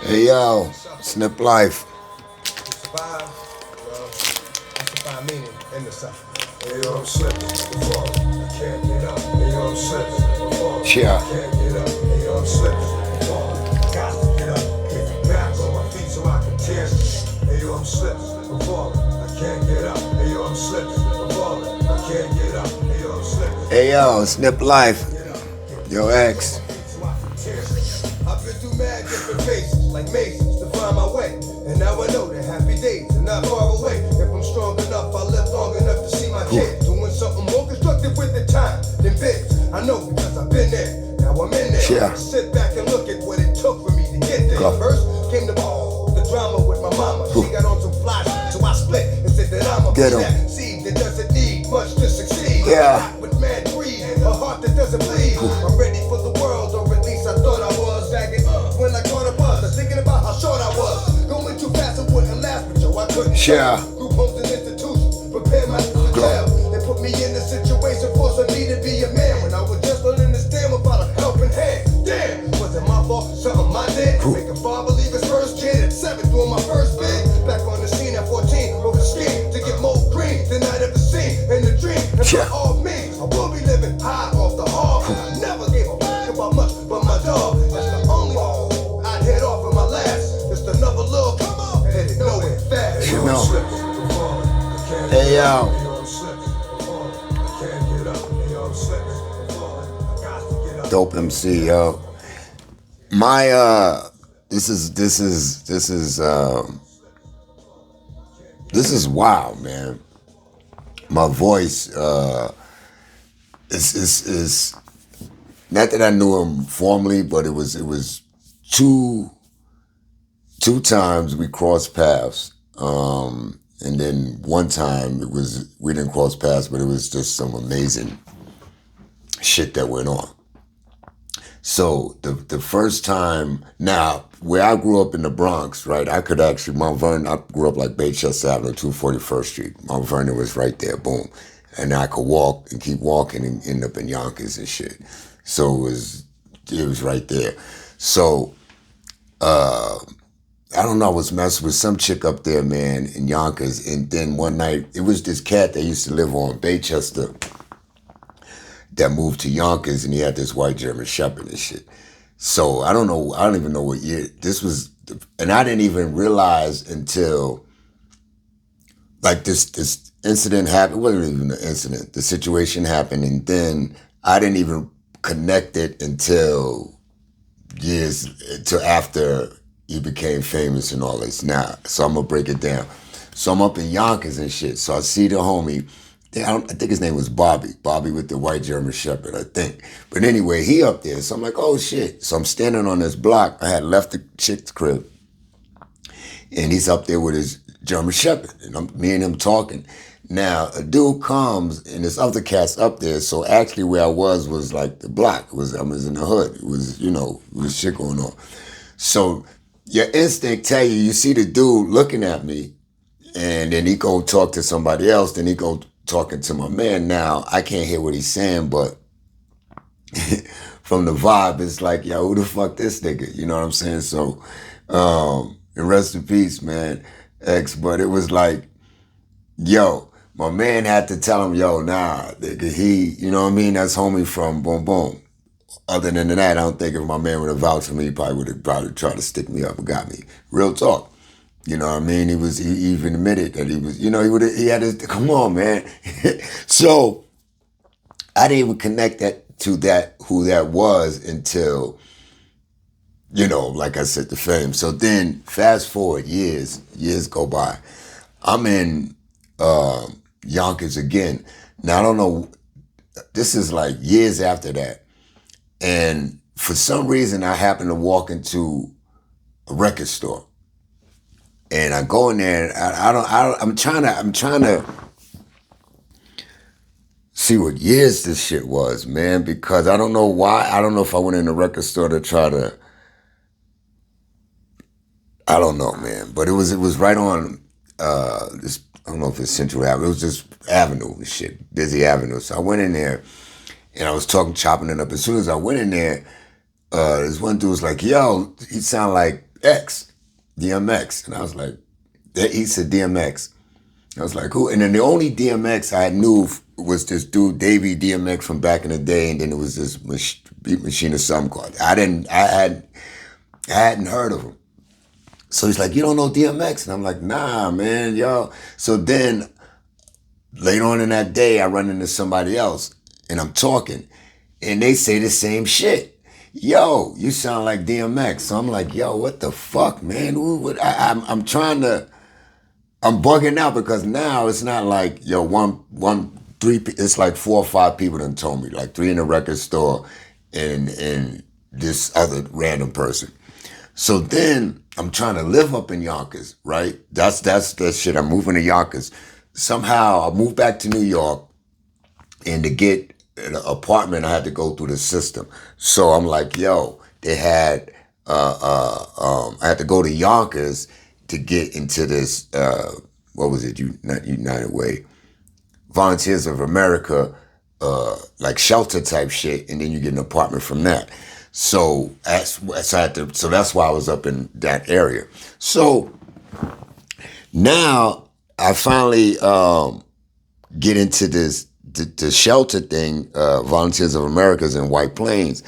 Hey yo, it's NippLife. Survive, that's to find meaning in the suffering. Hey yo, I'm slipping, I'm falling, I can't get up. Hey yo, I'm slipping, I'm falling, I Yeah, can't get up. Hey yo, I'm slipping, I'm falling, got to get up. Get back on my feet so I can tear. Hey yo, I'm slipping, I'm falling, I can't get up. Hey yo, I'm slipping, I'm falling, I can't get up. Hey yo, I'm slipping, hey I'm yo, falling, it's I can't NippLife. get up. Get Yo back on X. my feet so I can tear. I've been through mad different phases, like mazes, to find my way. And now I know that happy days are not far away. If I'm strong enough, I live long enough to see my Ooh, kids doing something more constructive with the time than biz. I know because I've been there. Now I'm in there. I yeah, sit back and look at what it took for me to get there. go. First came the drama with my mama. She Ooh, got on some fly shit, so I split and said that I'ma get be him. that seed that doesn't need much to succeed. Yeah. Rock with mad greed, a heart that doesn't bleed. I'm ready for the world, or at least I thought I was. Bagging when I caught a buzz, I'm thinking about how short I was. Going too fast, I wouldn't last, but yo, I couldn't Yeah, tell. Group homes and institutions, prepare my to go. tell. They put me in a situation, forcing me to be a man when I was just learning to stand without a helping hand. Damn, was it my fault? Something I did? Ooh, Make a father leave his first kid at 7, doing my first bid. Back on the scene at 14, wrote a scheme to get more green than I'd ever seen in the dream. And by yeah. all means, I will be living high off the hog. I never gave a fuck about much but my dog. That's the only I'd head off in my last. Just another little come on, headed nowhere fast. You Yo, I'm know. slipping, I'm falling, I can't Hey get up. yo, Yo, I'm slipping, I'm falling, I can't get up. Yo, I'm slipping, I'm falling, I got to get up. dope MC yo. My this is wild, man. My voice is not that I knew him formally, but it was two two times we crossed paths. And then one time we didn't cross paths, but it was just some amazing shit that went on. So the first time, now where I grew up in the Bronx, right? I could actually Mount Vernon. I grew up like Baychester Avenue, 241st Street. Mount Vernon was right there, boom, and I could walk and keep walking and end up in Yonkers and shit. So it was right there. So I don't know, I was messing with some chick up there, man, in Yonkers. And then one night, it was this cat that used to live on Baychester that moved to Yonkers, and he had this white German Shepherd and shit. So I don't know, I don't even know what year this was. And I didn't even realize until like this incident happened. It wasn't even an incident. The situation happened, and then I didn't even connect it until years, until after he became famous and all this. Now, so I'm gonna break it down. So I'm up in Yonkers and shit. So I see the homie. I think his name was Bobby. Bobby with the white German Shepherd, I think. But anyway, he up there. So I'm like, oh shit. So I'm standing on this block. I had left the chick's crib, and he's up there with his German Shepherd, and me and him talking. Now a dude comes, and this other cat's up there. So actually, where I was like the block. I was in the hood. It was it was shit going on. So your instinct tell you see the dude looking at me, and then he go talk to somebody else. Then he go talking to my man. Now I can't hear what he's saying, but from the vibe, it's like, yo, who the fuck this nigga? You know what I'm saying? So, and rest in peace, man, X. But it was like, yo, my man had to tell him, yo, nah, nigga, you know what I mean? That's homie from Boom Boom. Other than that, I don't think if my man would have vouched for me, he probably would have probably tried to stick me up and got me. Real talk. You know what I mean? He even admitted that he was, he had his, come on, man. So I didn't even connect that to who that was until, like I said, the fame. So then fast forward years go by. I'm in Yonkers again. Now I don't know, this is like years after that. And for some reason I happened to walk into a record store. And I go in there, and I'm trying to see what years this shit was, man, because I don't know why. I don't know if I went in the record store to try to, I don't know, man. But it was right on this, I don't know if it's Central Avenue. It was just Avenue and shit, busy Avenue. So I went in there and I was chopping it up. As soon as I went in there, this one dude was like, yo, he sound like X, DMX. And I was like, he said DMX. I was like, who? And then the only DMX I knew was this dude, Davey DMX from back in the day. And then it was this beat machine or something called. I hadn't heard of him. So he's like, you don't know DMX? And I'm like, nah, man, yo. So then later on in that day, I run into somebody else and I'm talking and they say the same shit. Yo, you sound like DMX. So I'm like, yo, what the fuck, man? I'm trying to, I'm bugging out because now it's not like, yo, three, it's like 4 or 5 people done told me, like 3 in the record store and this other random person. So then I'm trying to live up in Yonkers, right? That's the shit. I'm moving to Yonkers. Somehow I moved back to New York, and to get an apartment, I had to go through the system. So I'm like, yo, they had, I had to go to Yonkers to get into this, what was it? Not United Way, Volunteers of America, like shelter type shit, and then you get an apartment from that. So so that's why I was up in that area. So now I finally get into the shelter thing, Volunteers of America's in White Plains.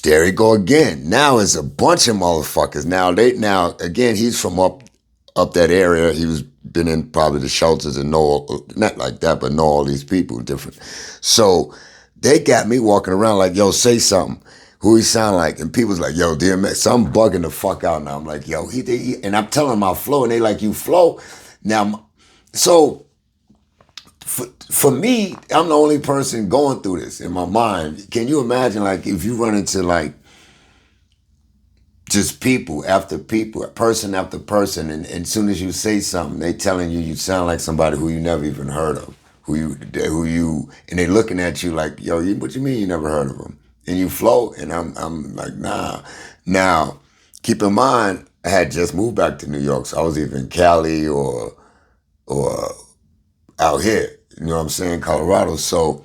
There you go again. Now it's a bunch of motherfuckers. Now again, he's from up that area. He was been in probably the shelters and not like that, but know all these people different. So they got me walking around like, yo, say something. Who he sound like? And people's like, yo, DMX. So I'm bugging the fuck out now. I'm like, yo, and I'm telling them I flow, and they like, you flow? Now, so for me, I'm the only person going through this in my mind. Can you imagine, like, if you run into, like, just people after people, person after person, and as soon as you say something, they telling you sound like somebody who you never even heard of, and they looking at you like, yo, what you mean you never heard of them? And you float, and I'm like, nah. Now, keep in mind, I had just moved back to New York, so I was either in Cali or out here, you know what I'm saying, Colorado. So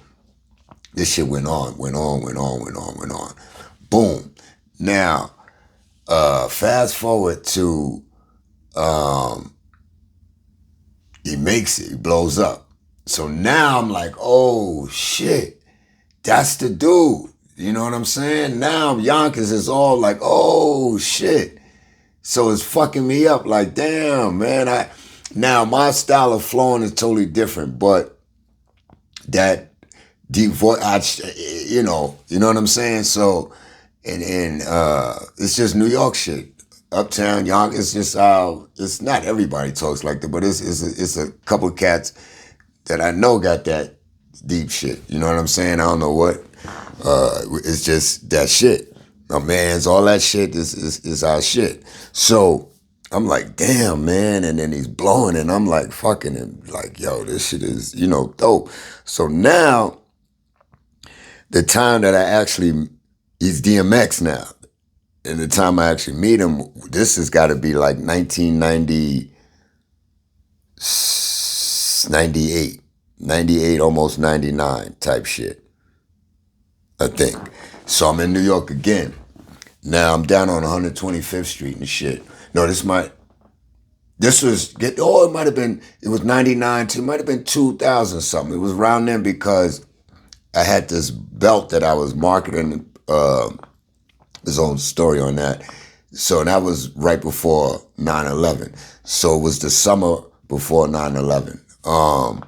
this shit went on. Boom. Now, fast forward to, he makes it, he blows up. So now I'm like, oh shit, that's the dude. You know what I'm saying? Now Yonkers is all like, oh shit. So it's fucking me up like, damn, man. Now my style of flowing is totally different, but that deep voice, you know what I'm saying? So, and it's just New York shit. Uptown, Yonkers, it's just how, it's not everybody talks like that, but it's a couple of cats that I know got that deep shit. You know what I'm saying? I don't know what. It's just that shit. My man's all that shit is our shit. So I'm like, damn, man. And then he's blowing, and I'm like, fucking him, like, yo, this shit is, dope. So now, the time that he's DMX now, and the time I actually meet him, this has got to be like 1990, 98, almost 99 type shit. I think. So I'm in New York again. Now I'm down on 125th Street and shit. No, it might have been, it was 99 to, it might have been 2000 something. It was around then because I had this belt that I was marketing, his own story on that. So that was right before 9/11. So it was the summer before 9/11. I'm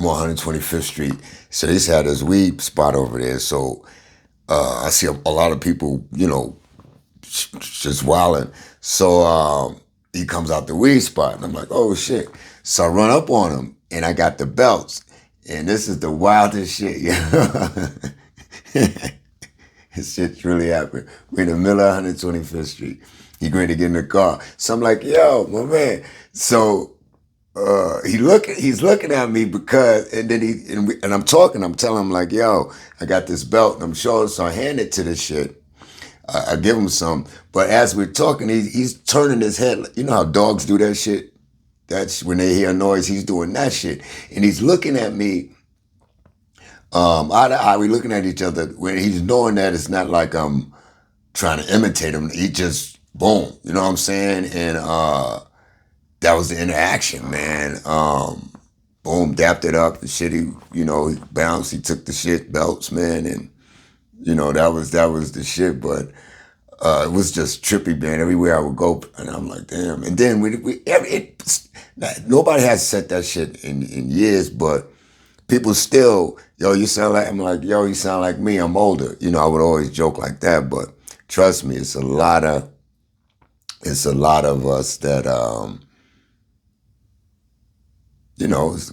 on 125th Street. So they just had this weed spot over there. So I see a lot of people, just wilding. So he comes out the weed spot, and I'm like, oh shit. So I run up on him, and I got the belts. And this is the wildest shit, This shit really happened. We're in the middle of 125th Street. He going to get in the car. So I'm like, yo, my man. So he's looking at me because, and then I'm telling him like, yo, I got this belt and I'm showing, so I hand it to this shit. I give him some, but as we're talking, he's turning his head. You know how dogs do that shit? That's when they hear a noise, he's doing that shit. And he's looking at me, eye to eye, we're looking at each other, when he's knowing that it's not like I'm trying to imitate him. He just boom, you know what I'm saying? And that was the interaction, man. Boom, dapped it up. The shit, he bounced. He took the shit belts, man, and that was the shit. But it was just trippy, man. Everywhere I would go, and I'm like, damn. And then nobody has said that shit in years, but people still, yo, you sound like, I'm like, yo, you sound like me. I'm older. I would always joke like that, but trust me, it's a lot of us that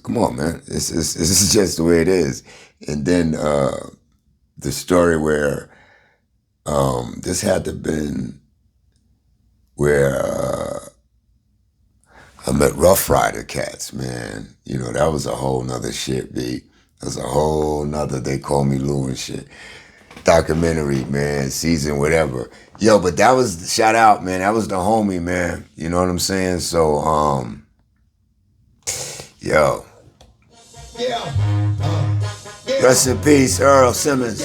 come on, man. It's just the way it is. And then the story where this had to been where I met Rough Rider cats, man. That was a whole nother shit, B. That was a whole nother, they call me Lou and shit. Documentary, man, season, whatever. Yo, but that was, shout out, man. That was the homie, man. You know what I'm saying? So, yo. Rest in peace, Earl Simmons.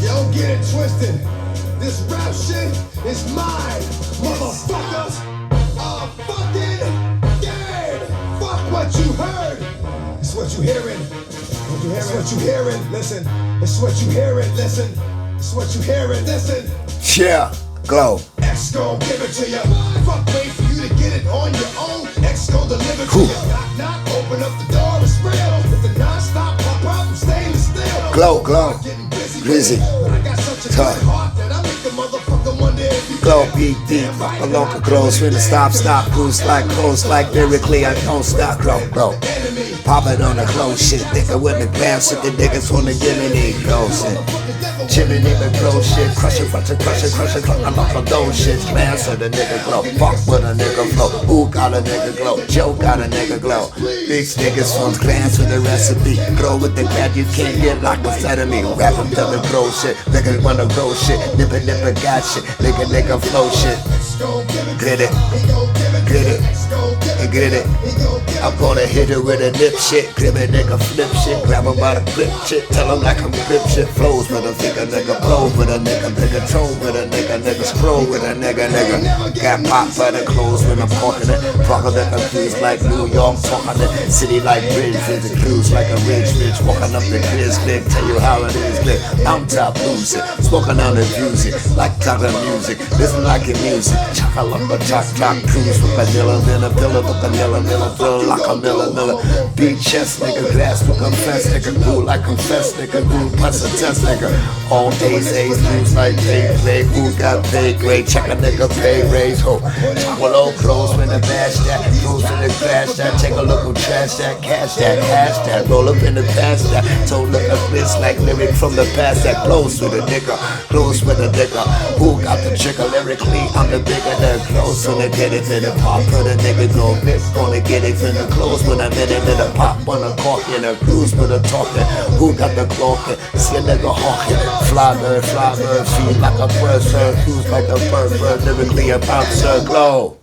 Yo, get it twisted. This rap shit is mine, motherfuckers. Fucking game. Fuck what you heard. It's what you hearing. It's what you hearing. Listen. It's what you hearing. Listen. It's what you hearing. Listen. Yeah. Glow. X gon' give it to you. Fuck, wait for you to get it on your own. X gon' deliver to you. Knock, knock, open up the door, it's real. With the non-stop pop out from stainless steel. Glow, glow. Glizzy. But I got such a good heart that I make the motherfucker wonder if you Glow, beat deep, fuck the local close. When the stop, cruise like close, like lyrically, I don't stop, grow. Pop it on the close shit, nigga with the glass, if the niggas wanna give me the close shit. Chimney nigga glow shit, crush it, I'm off of those shit, glass of the nigga glow. Fuck with a nigga flow, who got a nigga glow, Joe got a nigga glow. Big niggas from glass with the recipe, grow with the glad you can't get locked inside of me. Rap them till the grow shit, niggas wanna grow shit, nipper got shit, nigga flow shit. Get it, get it. I'm gonna hit it with a nip shit, grab a nigga flip shit, grab him by the grip shit, tell him like I'm grip shit, flows with a nigga blow with a nigga troll with a nigga scroll with a nigga. Got pop by the clothes when I'm talking it, proper that confused like New York, talking it, city like bridge, visit clues like a ridge, walking up the clears, click, tell you how it is, click, I'm top losing, smoking on the music, like talking music, listen like your music, chocolate, choc, cruise with vanilla, then a pillar, with vanilla, fill like a miller, beat chest, nigga, glass to confess, nigga, cool like confess, nigga, cool plus a test, nigga, all days, news like play, who got paid, great, check a nigga, pay, raise, ho, chocolate clothes when the bash that, cruise to the crash that, take a look who trash that, cash that, hash that, roll up in the past that, told look at this like lyric from the past that, close with a nigga, who got the trigger, lyrically, I'm the bigger, the close, when they get it, then the pop, put a nigga go, this, gonna get it, in the close, when I minute, then the pop, on a cork, in a cruise, with a talking, who got the cloaking, see a nigga hawking, fly bird, feel like a bird, sir, cruise like a bird, lyrically a bouncer, glow.